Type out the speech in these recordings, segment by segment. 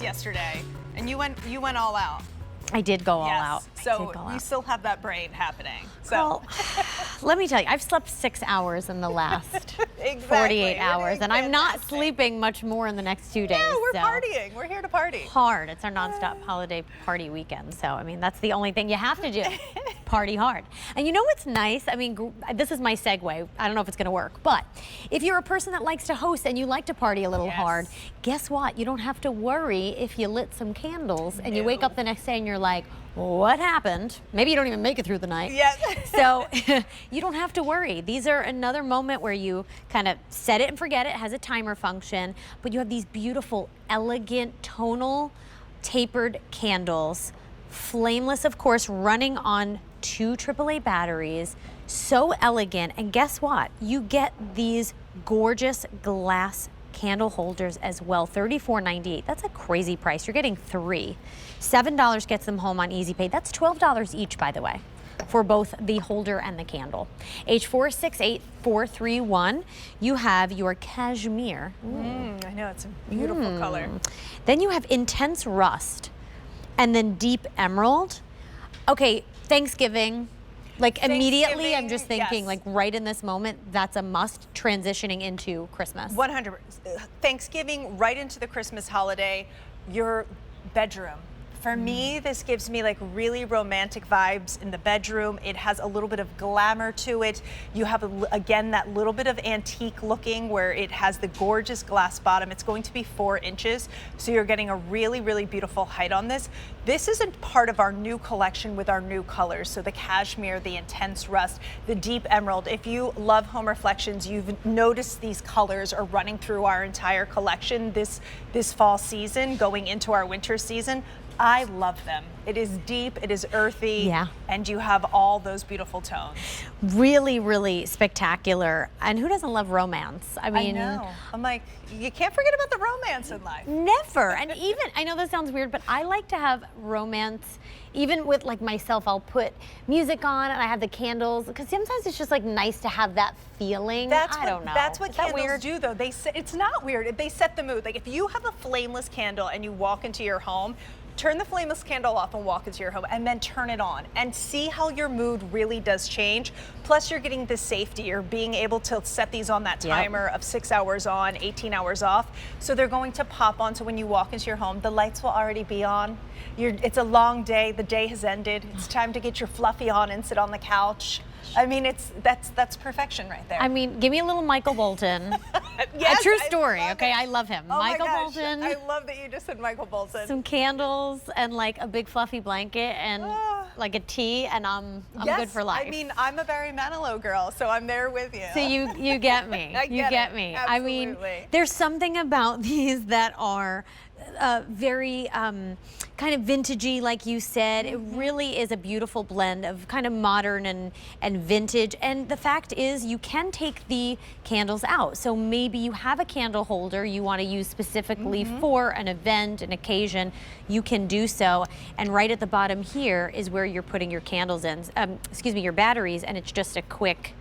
yesterday, and you went all out. I did go all out. So you still have that brain happening. So well, let me tell you, I've slept 6 hours in the last exactly. 48 hours, and I'm not fantastic. sleeping much more in the next 2 days. Yeah, we're partying. We're here to party. Hard. It's our nonstop holiday party weekend. So, I mean, that's the only thing you have to do. Party hard. And you know what's nice? I mean, this is my segue. I don't know if it's going to work, but if you're a person that likes to host and you like to party a little hard, guess what? You don't have to worry if you lit some candles and you wake up the next day and you're like, what happened? Maybe you don't even make it through the night. Yeah. So you don't have to worry. These are another moment where you kind of set it and forget it. It has a timer function, but you have these beautiful, elegant, tonal, tapered candles. Flameless, of course, running on 2 AAA batteries. So elegant. And guess what? You get these gorgeous glass candle holders as well. $34.98. That's a crazy price. You're getting 3. $7 gets them home on Easy Pay. That's $12 each, by the way, for both the holder and the candle. H468431. You have your cashmere. I know, it's a beautiful color. Then you have intense rust, and then deep emerald. Okay, Thanksgiving. Like immediately, I'm just thinking, like right in this moment, that's a must transitioning into Christmas. 100%. Thanksgiving, right into the Christmas holiday, your bedroom. For me, this gives me like really romantic vibes in the bedroom. It has a little bit of glamour to it. You have, again, that little bit of antique looking where it has the gorgeous glass bottom. It's going to be 4 inches, so you're getting a really, really beautiful height on this. This is a part of our new collection with our new colors. So the cashmere, the intense rust, the deep emerald. If you love home reflections, you've noticed these colors are running through our entire collection this fall season, going into our winter season. I love them. It is deep, it is earthy, and you have all those beautiful tones. Really, really spectacular. And who doesn't love romance? I mean, I know. I'm like, you can't forget about the romance in life. Never. And even, I know this sounds weird, but I like to have romance. Even with like myself, I'll put music on and I have the candles, because sometimes it's just like nice to have that feeling. I don't know. That's what candles do, though. It's not weird. They set the mood. Like if you have a flameless candle and you walk into your home, turn the flameless candle off and walk into your home, and then turn it on and see how your mood really does change. Plus you're getting the safety. You're being able to set these on that timer of 6 hours on, 18 hours off. So they're going to pop on, so when you walk into your home, the lights will already be on. It's a long day. The day has ended. It's time to get your fluffy on and sit on the couch. I mean, that's perfection right there. I mean, give me a little Michael Bolton. Yes, a true story, okay? I love him. Oh Michael my gosh, Bolton. I love that you just said Michael Bolton. Some candles and like a big fluffy blanket and like a tea, and I'm good for life. I mean, I'm a Barry Manilow girl, so I'm there with you. So you get me. You get me. Absolutely. I mean, there's something about these that are very kind of vintagey, like you said. It really is a beautiful blend of kind of modern and vintage. And the fact is, you can take the candles out. So maybe you have a candle holder you want to use specifically for an event, an occasion. You can do so. And right at the bottom here is where you're putting your candles in, excuse me, your batteries, and it's just a quick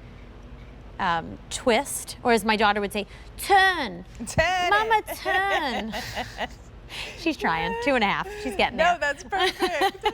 twist, or as my daughter would say, turn. Mama, turn. She's trying. 2.5. She's getting there. No, that's perfect.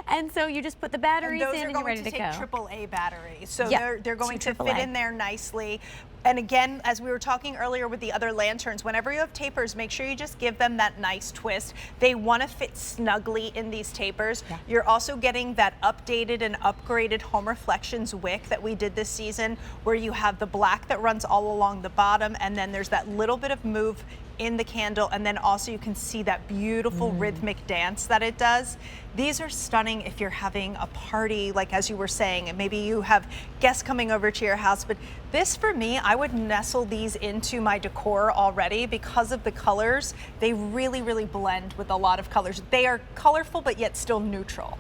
And so you just put the batteries in and you're ready to go. Those are going to take AAA batteries. So they're going to fit in there nicely. And again, as we were talking earlier with the other lanterns, whenever you have tapers, make sure you just give them that nice twist. They want to fit snugly in these tapers. You're also getting that updated and upgraded Home Reflections wick that we did this season, where you have the black that runs all along the bottom, and then there's that little bit of move in the candle, and then also you can see that beautiful rhythmic dance that it does. These are stunning if you're having a party, like as you were saying, and maybe you have guests coming over to your house. But this, for me, I would nestle these into my decor already because of the colors. They really, really blend with a lot of colors. They are colorful, but yet still neutral.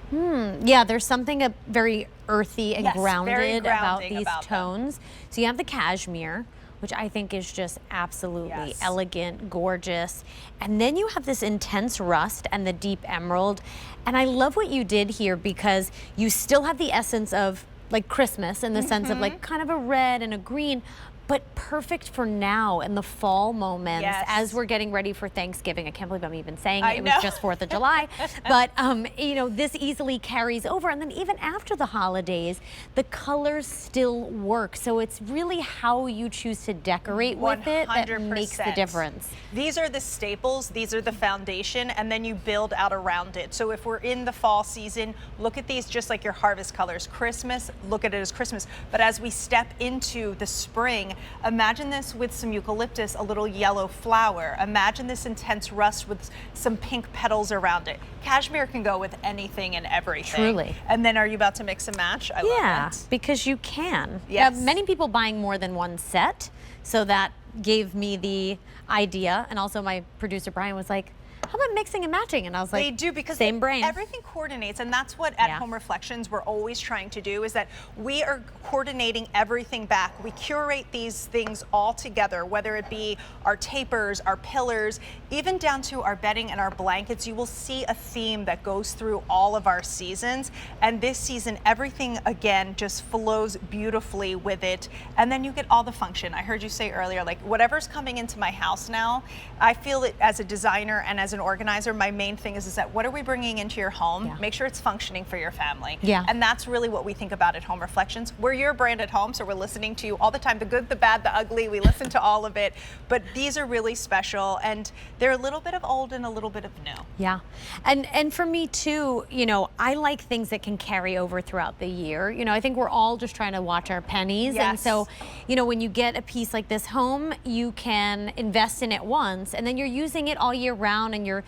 Yeah, there's something very earthy and grounded about these tones. So you have the cashmere, which I think is just absolutely elegant, gorgeous. And then you have this intense rust and the deep emerald. And I love what you did here, because you still have the essence of like Christmas in the sense of like kind of a red and a green, but perfect for now in the fall moments Yes. as we're getting ready for Thanksgiving. I can't believe I'm even saying it. I It know. was just 4th of July. But, you know, this easily carries over. And then even after the holidays, the colors still work. So it's really how you choose to decorate with it that makes the 100%. difference. These are the staples, these are the foundation, and then you build out around it. So if we're in the fall season, look at these just like your harvest colors. Christmas, look at it as Christmas. But as we step into the spring, imagine this with some eucalyptus, a little yellow flower. Imagine this intense rust with some pink petals around it. Cashmere can go with anything and everything. Truly. And then are you about to mix and match? I love it. Because you can. Yes. Many people buying more than one set, so that gave me the idea. And also my producer Brian was like, how about mixing and matching? And I was like, they do, because same brain. Everything coordinates, and that's what at Home Reflections we're always trying to do, is that we are coordinating everything back. We curate these things all together, whether it be our tapers, our pillars, even down to our bedding and our blankets. You will see a theme that goes through all of our seasons, and this season everything again just flows beautifully with it, and then you get all the function. I heard you say earlier, like, whatever's coming into my house now, I feel it as a designer and as an organizer, my main thing is that what are we bringing into your home? Make sure it's functioning for your family. And that's really what we think about at Home Reflections. We're your brand at home, so we're listening to you all the time, the good, the bad, the ugly. We listen to all of it, but these are really special, and they're a little bit of old and a little bit of new. And for me too, you know, I like things that can carry over throughout the year. You know, I think we're all just trying to watch our pennies. And so, you know, when you get a piece like this home, you can invest in it once, and then you're using it all year round, and you're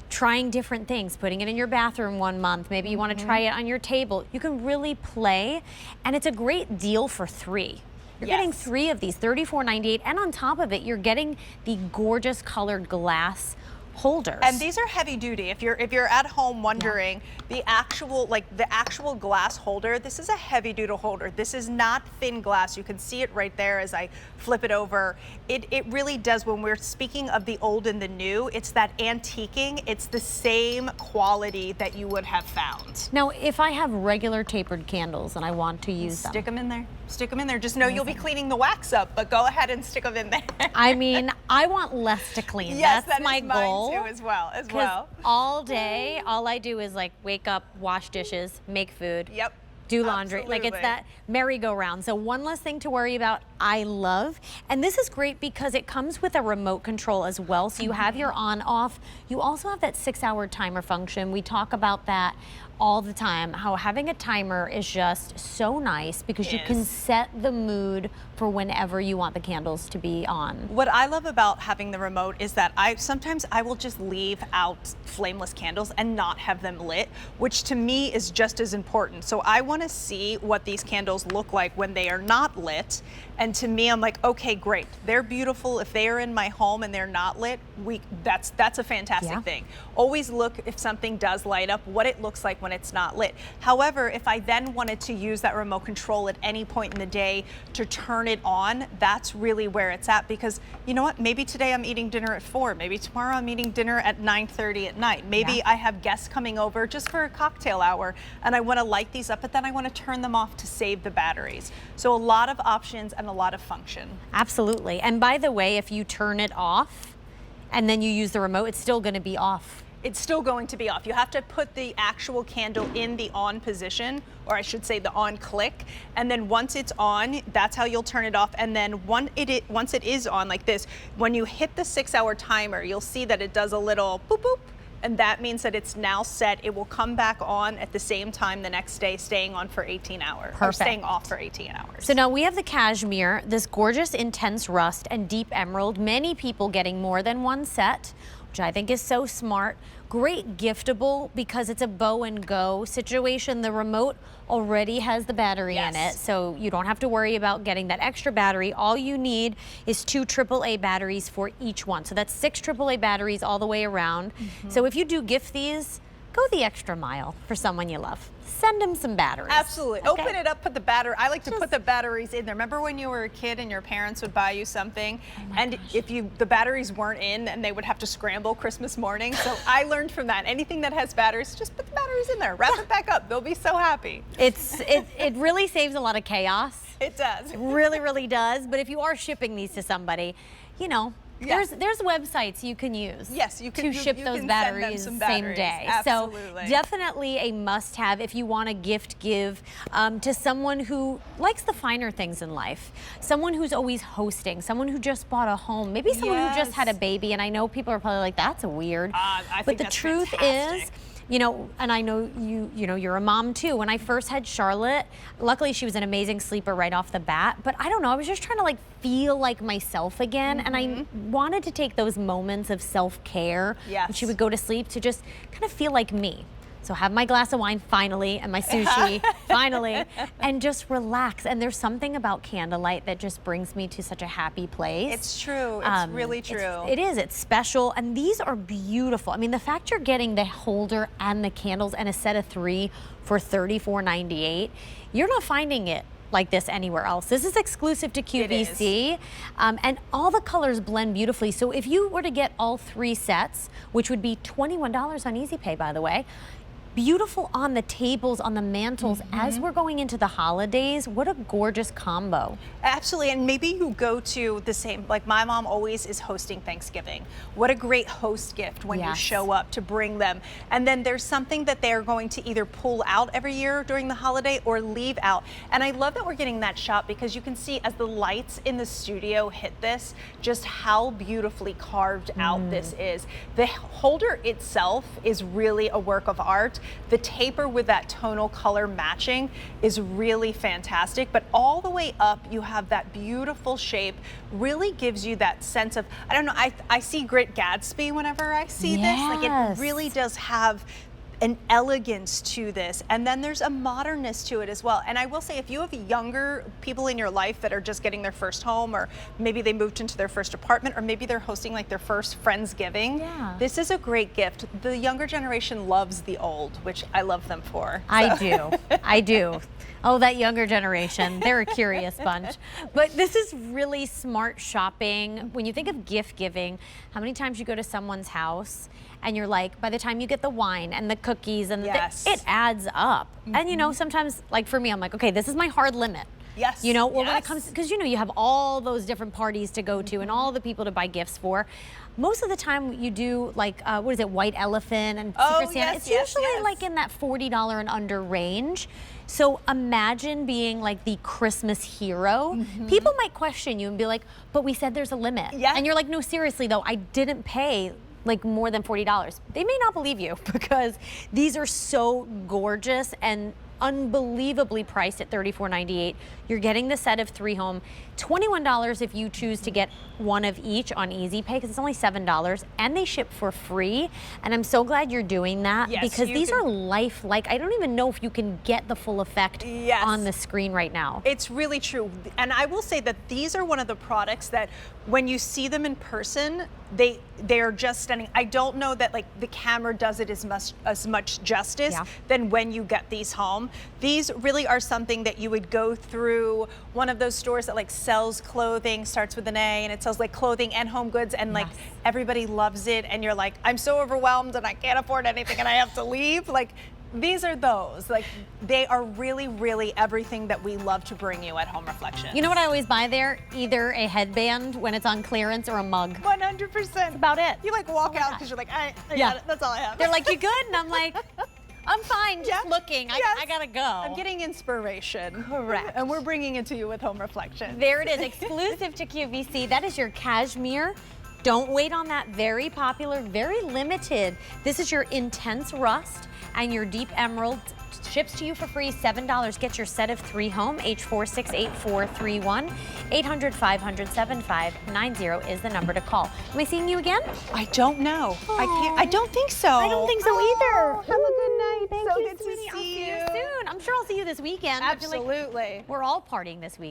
trying different things, putting it in your bathroom one month. Maybe you want to try it on your table. You can really play, and it's a great deal for 3. You're getting 3 of these, $34.98, and on top of it, you're getting the gorgeous colored glass holders. And these are heavy duty. If you're at home wondering, the actual glass holder, this is a heavy duty holder. This is not thin glass. You can see it right there as I flip it over. It really does, when we're speaking of the old and the new, it's that antiquing. It's the same quality that you would have found. Now, if I have regular tapered candles and I want to use them, stick them in there. Stick them in there. Just know you'll be cleaning the wax up, but go ahead and stick them in there. I mean, I want less to clean. Yes, that's my goal. Mine too, as well. All day, all I do is like wake up, wash dishes, make food. Do laundry. Absolutely. Like, it's that merry-go-round. So one less thing to worry about. I love. And this is great because it comes with a remote control as well. So you have your on-off. You also have that 6-hour timer function. We talk about that all the time, how having a timer is just so nice because you can set the mood for whenever you want the candles to be on. What I love about having the remote is that sometimes I will just leave out flameless candles and not have them lit, which to me is just as important. So I want to see what these candles look like when they are not lit. And to me, I'm like, okay, great. They're beautiful. If they are in my home and they're not lit, that's a fantastic thing. Always look, if something does light up, what it looks like when it's not lit. However, if I then wanted to use that remote control at any point in the day to turn it on, that's really where it's at, because you know what? Maybe today I'm eating dinner at 4. Maybe tomorrow I'm eating dinner at 9:30 at night. Maybe I have guests coming over just for a cocktail hour and I want to light these up, but then I want to turn them off to save the batteries. So a lot of options and a lot of function. Absolutely. And by the way, if you turn it off and then you use the remote, it's still going to be off. It's still going to be off. You have to put the actual candle in the on position, or I should say the on click, and then once it's on, that's how you'll turn it off. And then once it is on like this, when you hit the 6-hour timer, you'll see that it does a little boop boop, and that means that it's now set. It will come back on at the same time the next day, staying on for 18 hours. Or staying off for 18 hours. So now we have the cashmere, this gorgeous intense rust and deep emerald. Many people getting more than one set, which I think is so smart. Great giftable because it's a bow and go situation. The remote already has the battery in it, so you don't have to worry about getting that extra battery. All you need is 2 AAA batteries for each one. So that's 6 AAA batteries all the way around. So if you do gift these, go the extra mile for someone you love. Send them some batteries. Absolutely. Okay? Open it up, put the battery. I like to put the batteries in there. Remember when you were a kid and your parents would buy you something, and if the batteries weren't in, and they would have to scramble Christmas morning? So I learned from that. Anything that has batteries, just put the batteries in there. Wrap it back up. They'll be so happy. It really saves a lot of chaos. It does. It really, really does. But if you are shipping these to somebody, you know, there's websites you can use. Yes, you can to ship you those can batteries send them some same day. Absolutely. So definitely a must-have if you want to give to someone who likes the finer things in life, someone who's always hosting, someone who just bought a home, maybe someone who just had a baby. And I know people are probably like, that's weird. But the truth is, you know, and I know you're a mom too. When I first had Charlotte, luckily she was an amazing sleeper right off the bat, but I don't know, I was just trying to like feel like myself again. And I wanted to take those moments of self-care when she would go to sleep to just kind of feel like me. So have my glass of wine finally and my sushi finally and just relax. And there's something about candlelight that just brings me to such a happy place. It's true. It's really true. It is. It's special. And these are beautiful. I mean, the fact you're getting the holder and the candles and a set of 3 for $34.98, you're not finding it like this anywhere else. This is exclusive to QVC, and all the colors blend beautifully. So if you were to get all 3 sets, which would be $21 on Easy Pay, by the way, beautiful on the tables, on the mantles. As we're going into the holidays, what a gorgeous combo. Absolutely, and maybe you go to the same, like my mom always is hosting Thanksgiving. What a great host gift when you show up to bring them. And then there's something that they're going to either pull out every year during the holiday or leave out. And I love that we're getting that shot because you can see as the lights in the studio hit this, just how beautifully carved out this is. The holder itself is really a work of art. The taper with that tonal color matching is really fantastic, but all the way up you have that beautiful shape, really gives you that sense of, I don't know, I see Great Gatsby whenever I see this. Like it really does have an elegance to this, and then there's a modernness to it as well. And I will say, if you have younger people in your life that are just getting their first home, or maybe they moved into their first apartment, or maybe they're hosting like their first Friendsgiving, this is a great gift. The younger generation loves the old, which I love them for. I do. I do. Oh, that younger generation, they're a curious bunch. But this is really smart shopping. When you think of gift giving, how many times you go to someone's house and you're like, by the time you get the wine and the cookies and it adds up. And you know, sometimes like for me, I'm like, okay, this is my hard limit. You know, or when it comes, because you know, you have all those different parties to go to and all the people to buy gifts for. Most of the time you do like, what is it, White Elephant and Secret Santa. It's usually like in that $40 and under range. So imagine being like the Christmas hero. People might question you and be like, but we said there's a limit. And you're like, no, seriously though, I didn't pay like more than $40. They may not believe you because these are so gorgeous and unbelievably priced at $34.98. You're getting the set of 3 home. $21 if you choose to get one of each on Easy Pay, because it's only $7, and they ship for free. And I'm so glad you're doing that because these are lifelike. I don't even know if you can get the full effect on the screen right now. It's really true. And I will say that these are one of the products that when you see them in person, they are just stunning. I don't know that like the camera does it as much justice than when you get these home. These really are something that you would go through one of those stores that like sells clothing, starts with an A, and it sells like clothing and home goods, and like everybody loves it, and you're like, I'm so overwhelmed and I can't afford anything and I have to leave. Like, these are those. Like, they are really, really everything that we love to bring you at Home Reflections. You know what I always buy there? Either a headband when it's on clearance or a mug. 100%. That's about it. You like walk out because you're like, I got it. That's all I have. They're like, you good? And I'm like, I'm fine, just looking. I gotta go. I'm getting inspiration. Correct. And we're bringing it to you with Home Reflections. There it is, exclusive to QVC. That is your cashmere. Don't wait on that. Very popular, very limited. This is your intense rust and your deep emerald. Ships to you for free, $7. Get your set of 3 home, H468431. 800-500-7590 is the number to call. Am I seeing you again? I don't know. I don't think so. I don't think so either. Have a good night. Thank so you, good sweetie. to I'll see you soon. I'm sure I'll see you this weekend. Absolutely. Like we're all partying this week.